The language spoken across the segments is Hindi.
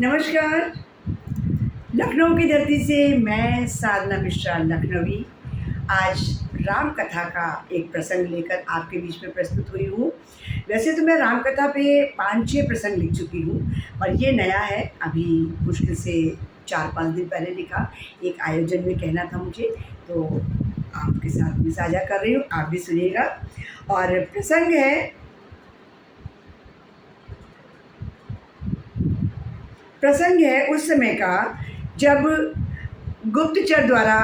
नमस्कार। लखनऊ की धरती से मैं साधना मिश्रा लखनवी आज राम कथा का एक प्रसंग लेकर आपके बीच में प्रस्तुत हुई हूँ। वैसे तो मैं राम कथा पे 5-6 प्रसंग लिख चुकी हूँ और ये नया है, अभी मुश्किल से 4-5 दिन पहले लिखा। एक आयोजन में कहना था मुझे, तो आपके साथ में साझा कर रही हूँ, आप भी सुनिएगा। और प्रसंग है उस समय का जब गुप्तचर द्वारा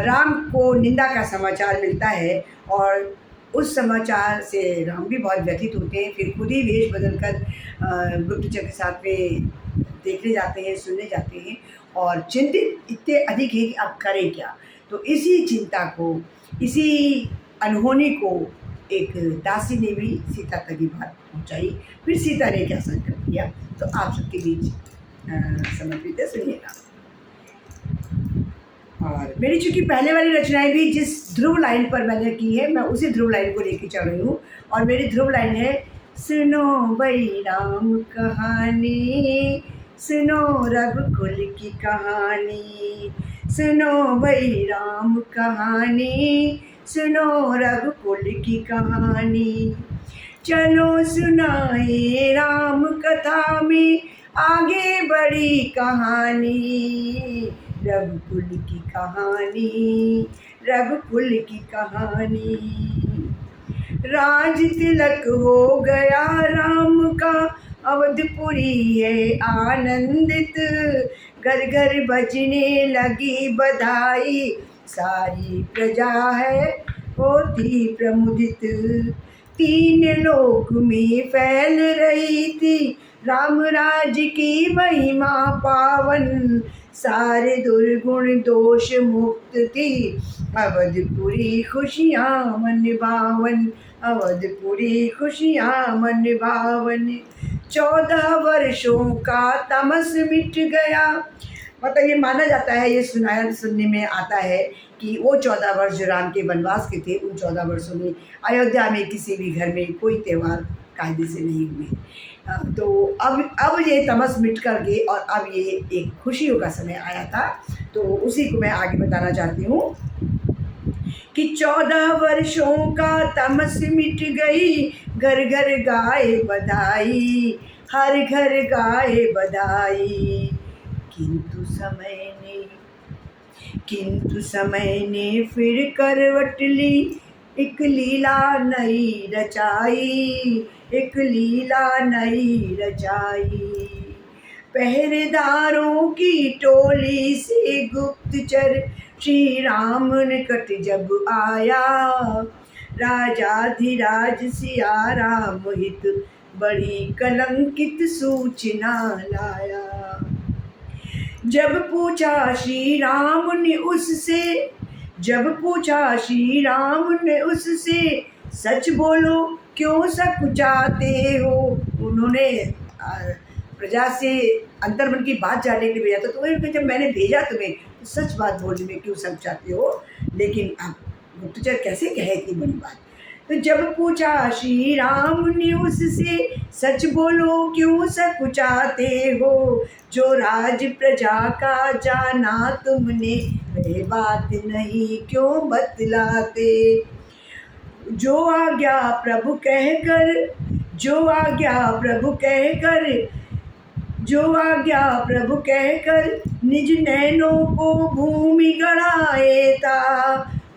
राम को निंदा का समाचार मिलता है और उस समाचार से राम भी बहुत व्यथित होते हैं। फिर खुद ही वेश बदलकर गुप्तचर के साथ में देखने जाते हैं, सुनने जाते हैं और चिंतित इतने अधिक है कि अब करें क्या। तो इसी चिंता को, इसी अनहोनी को एक दासी ने भी सीता तक की बात पहुंचाई। फिर सीता ने क्या संकल्प किया, तो आप सबके बीच समर्पित है, सुनिएगा। और मेरी चूंकि पहले वाली रचनाएं भी जिस ध्रुव लाइन पर मैंने की है, मैं उसी ध्रुव लाइन को लेके चल रही हूँ। और मेरी ध्रुव लाइन है, सुनो भई राम कहानी, सुनो रघुकुल की कहानी, सुनो भई राम कहानी, सुनो रघुकुल की कहानी। चलो सुनाए राम कथा में आगे बड़ी कहानी, रघुकुल की कहानी, रघुकुल की कहानी। राज तिलक हो गया राम का, अवधपुरी है आनंदित, घर घर बजने लगी बधाई, सारी प्रजा है होती प्रमुदित। तीन लोक में फैल रही थी राम राज की महिमा पावन, सारे दुर्गुण दोष मुक्त थी अवधपुरी खुशियाँ मन भावन, अवधपुरी खुशियाँ मन भावन। 14 वर्षों का तमस मिट गया। मतलब ये माना जाता है, ये सुनने में आता है कि वो 14 वर्ष जो राम के वनवास के थे, उन 14 वर्षों में अयोध्या में किसी भी घर में कोई त्यौहार कायदे से नहीं हुए। तो अब ये तमस मिट कर गए और अब ये एक खुशियों का समय आया था। तो उसी को मैं आगे बताना चाहती हूँ कि 14 वर्षों का तमस मिट गई, घर घर गाए बधाई, हर घर गाए बधाई। किंतु समय ने फिर करवट ली, एक लीला नई रचाई, एक लीला नई रचाई। पहरेदारों की टोली से गुप्तचर श्री राम निकट जब आया, राजाधिराज सिया राम हित बड़ी कलंकित सूचना लाया। जब पूछा श्री राम ने उससे, सच बोलो क्यों सकुचाते हो। उन्होंने प्रजा से अंतर्मन की बात जानने के लिए भेजा, तो तुम्हें जब मैंने भेजा तुम्हें, तो सच बात बोलने में क्यों सकुचाते हो। लेकिन अब गुप्तचर कैसे कहे इतनी बड़ी बात। तो जब पूछा श्री राम ने उससे, सच बोलो क्यों सकुचाते हो, जो राज प्रजा का जाना तुमने, वह बात नहीं क्यों बतलाते। जो आज्ञा प्रभु कहकर, जो आज्ञा प्रभु कहकर निज नैनों को भूमि गढ़ाए था,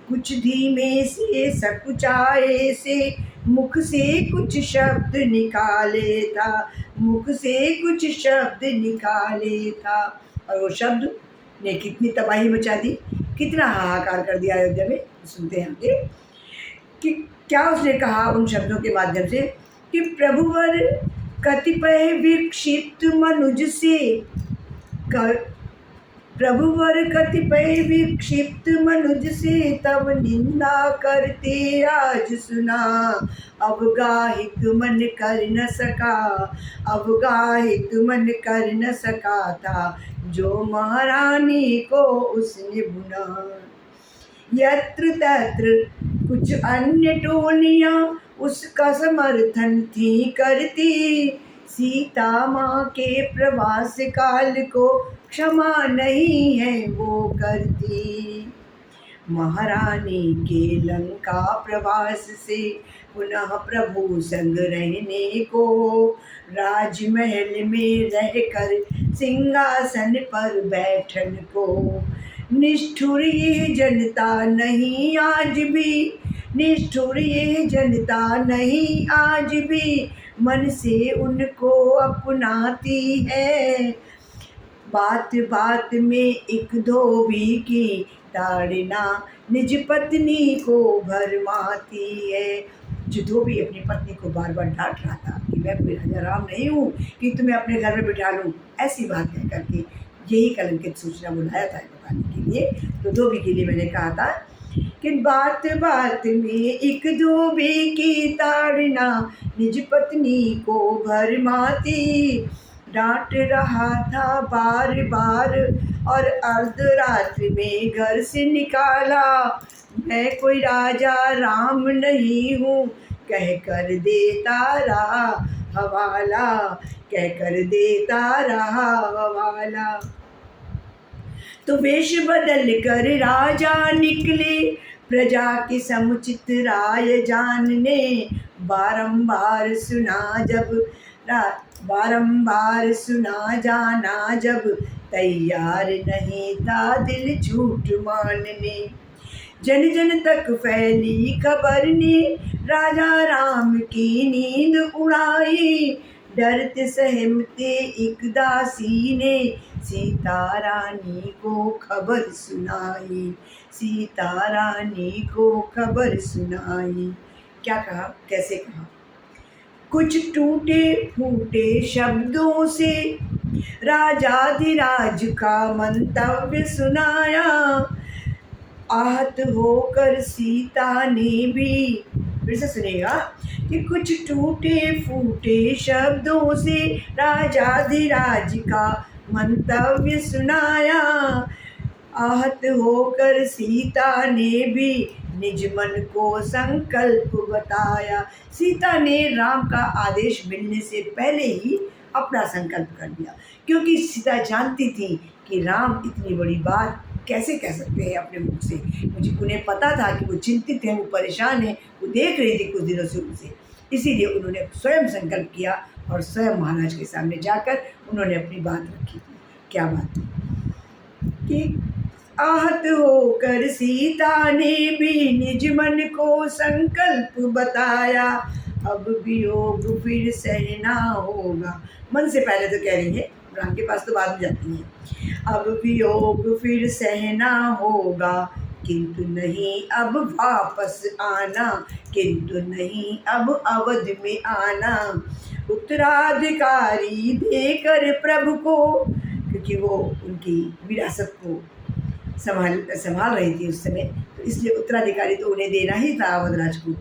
कुछ धीमे से सकुचाए से मुख से कुछ शब्द निकाले था, मुख से कुछ शब्द निकाले था। और वो शब्द ने कितनी तबाही मचा दी, कितना हाहाकार कर दिया अयोध्या में। सुनते हैं आगे कि क्या उसने कहा उन शब्दों के माध्यम से कि प्रभुवर कतिपय विक्षिप्त मनुज से तब निंदा करते आज सुना, अवगाहित मन कर न सका था, जो महारानी को उसने बुना। यत्र तत्र कुछ अन्य टोलियां उसका समर्थन थी करती, सीता माँ के प्रवास काल को क्षमा नहीं है वो करती। महारानी के लंका प्रवास से पुनः प्रभु संग रहने को, राजमहल में रहकर सिंहासन पर बैठन को। निष्ठुर ये जनता नहीं आज भी, निष्ठुर ये जनता नहीं आज भी, मन से उनको अपनाती है। बात बात में एक धोबी की ताड़ना निज पत्नी को भरमाती है। जो धोबी अपनी पत्नी को बार बार डांट रहा था कि मैं कोई राजा राम नहीं हूँ कि तुम्हें अपने घर में बिठा लूँ, ऐसी बात कह करके यही कलंकित सूचना बुलाया था बताने के लिए। तो धोबी के लिए मैंने कहा था कि बात बात में एक धोबी की ताड़ना निज पत्नी को भरमाती। डांट रहा था बार बार और अर्धरात्रि में घर से निकाला। मैं कोई राजा राम नहीं हूँ कह कर देता रहा हवाला, कह कर देता रहा हवाला। तो वेश बदल कर राजा निकले प्रजा की समुचित राय जानने। बारंबार सुना जब बारंबार सुना जाना जब, तैयार नहीं था दिल झूठ मानने। जन जन तक फैली खबर ने राजा राम की नींद उड़ाई। डरते सहमते एक दासी ने सीता रानी को खबर सुनाई, सीता रानी को खबर सुनाई। क्या कहा, कैसे कहा? कुछ टूटे फूटे शब्दों से राजाधिराज का मंतव्य सुनाया। आहत होकर सीता ने भी, फिर से सुनेगा, कि कुछ टूटे फूटे शब्दों से राजाधिराज का मंतव्य सुनाया। आहत होकर सीता ने भी निज मन को संकल्प बताया। सीता ने राम का आदेश मिलने से पहले ही अपना संकल्प कर दिया, क्योंकि सीता जानती थी कि राम इतनी बड़ी बात कैसे कह सकते हैं अपने मुख से। मुझे उन्हें पता था कि वो चिंतित हैं, वो परेशान हैं, वो देख रही थी कुछ दिनों से उनसे। इसीलिए उन्होंने स्वयं संकल्प किया और स्वयं महाराज के सामने जाकर उन्होंने अपनी बात रखी थी। क्या बात कि आहत होकर सीता ने भी निज मन को संकल्प बताया। अब वियोग फिर सहना होगा। मन से पहले तो कह रही है, राम के पास तो बाद में जाती है। अब वियोग फिर सहना होगा, किंतु नहीं अब वापस आना, किंतु नहीं अब अवध में आना। उत्तराधिकारी देकर प्रभु को, क्योंकि वो उनकी विरासत को संभाल रही थी उस समय, तो इसलिए उत्तराधिकारी तो उन्हें देना ही था अवधराज को।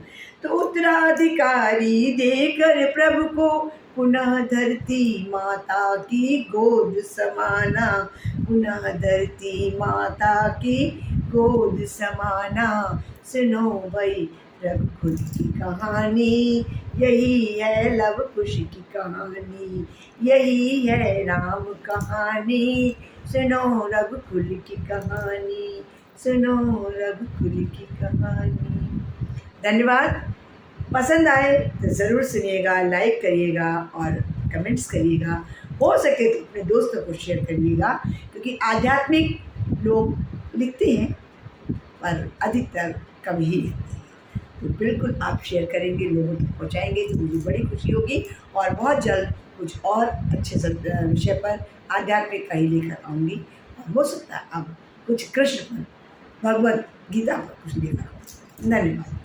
तो उत्तराधिकारी देकर प्रभु को पुनः धरती माता की गोद समाना, पुनः धरती माता की गोद समाना। सुनो भाई रघुकुल की कहानी, यही है लव कुश की कहानी, यही है राम कहानी। सुनो रघुकुल की कहानी, सुनो रघुकुल की कहानी। धन्यवाद। पसंद आए तो ज़रूर सुनिएगा, लाइक करिएगा और कमेंट्स करिएगा। हो सके तो अपने दोस्तों को शेयर करिएगा, क्योंकि आध्यात्मिक लोग लिखते हैं पर अधिकतर कम ही लिखते हैं। तो बिल्कुल आप शेयर करेंगे, लोगों तक पहुँचाएंगे तो मुझे बड़ी खुशी होगी। और बहुत जल्द कुछ और अच्छे विषय पर आध्यात्मिक का ही लेकर आऊँगी। और हो सकता है अब कुछ कृष्ण पर, भगवत गीता पर कुछ लेकर आऊँगी। धन्यवाद।